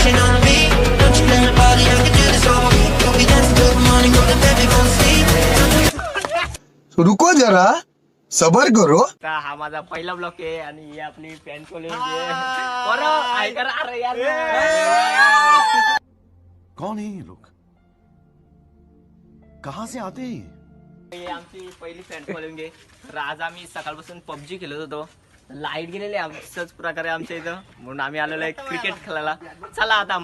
pushing on me. Don't you let nobody, I can do this all week. We'll be dancing till the morning, till the baby won't sleep. रुको जरा सबर करो. हा माझा पहिला block आहे आणि ही आपली फॅन फॉलोइंग आहे. बरं ऐका अरे यार कौन है ये लोग, कहाँ से आते हैं? ही आमची पहिली फॅन फॉलोइंग आहे. तर आज आम्ही सकाळपासून पबजी खेळत होतो. लाईट गेलेली असंच प्रकारे आमच्या इथं, म्हणून आम्ही आलेलो आहे क्रिकेट खेळायला. चला आता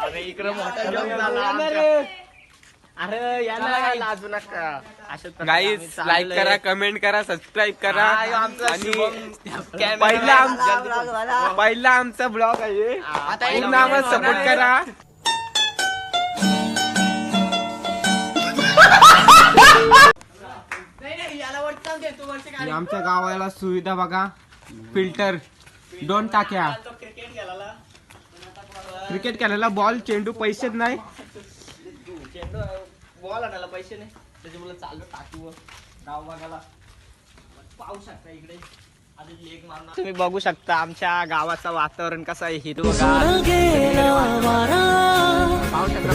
अरे इकडे मोठा joke झाला आमच्या. अरे याला लाजू नका. अशाच गाईज लाईक करा, कमेंट करा, सबस्क्राईब करा. आणि पहिला आमचा ब्लॉग आहे, पूर्ण आम्हाला सपोर्ट करा. आमच्या गावाला सुविधा बघा, फिल्टर, 2 टाक्या, क्रिकेट खेळायला बॉल, चेंडू, पैसेच नाही. बॉल आणायला पैसे नाही, त्याच्यामुळे चालू टाकीवर गाव बघायला. पाहू शकता इकडे लेग मारणार. तुम्ही बघू शकता आमच्या गावाचं वातावरण कसं आहे, हिरवगार. पाहू शकता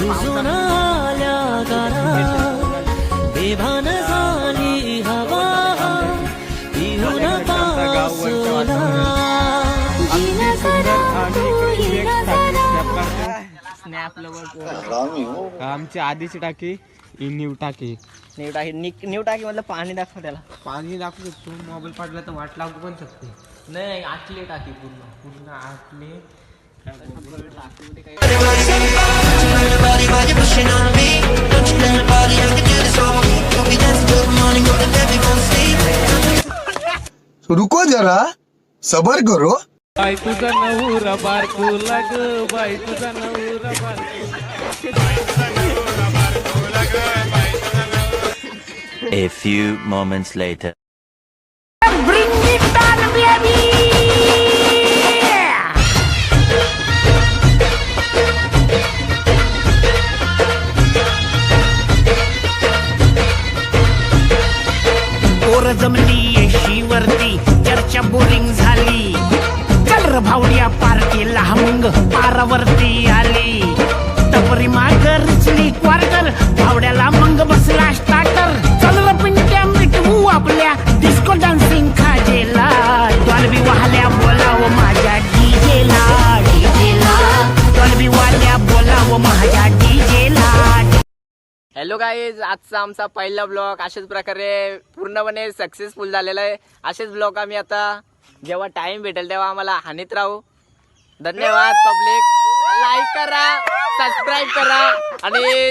आमची आधीची टाकी, न्यू टाकी. न्यू टाकी मधलं पाणी दाखव त्याला. पाणी दाखवू शकतो, मोबाईल पडला तर वाट लागू पण शकते. नाही आटली टाकी पूर्ण पूर्ण आतले. Everybody, why you pushing on me? Don't you let nobody, I can do this all week. We'll be dancing till the morning, till the baby won't sleep. रुको जरा सबर करो. बाई तुझा नवरा बारकू लाग, बाई तुझा नवरा Barku. A few moments later. Bring it on, baby! पोर जमली येशीवरती, चर्चा बोरिंग झाली. चल र भावड्या पार्टीला मग पारावरती आली. तपरी मागर रिचली क्वार्टर, भावड्याला मग बसला स्टार्टर. चल र पिंट्या मिटवू आपल्या डिस्को डान्सिंग खाजेला. डॉल्बी वाहल्या बोलाव माझ्या डीजेला, डीजेला. डॉल्बी वाहल्या बोलाव माझ्या डीजेला. हॅलो गाईज, आजचा आमचा पहिला ब्लॉग अशाच प्रकारे पूर्णपणे सक्सेसफुल झालेला आहे. असेच ब्लॉग आम्ही आता जेव्हा टाइम भेटेल तेव्हा आम्हाला हानीत राहू. धन्यवाद पब्लिक. लाईक करा, सबस्क्राईब करा आणि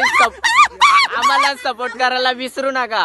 आम्हाला सपोर्ट करायला विसरू नका.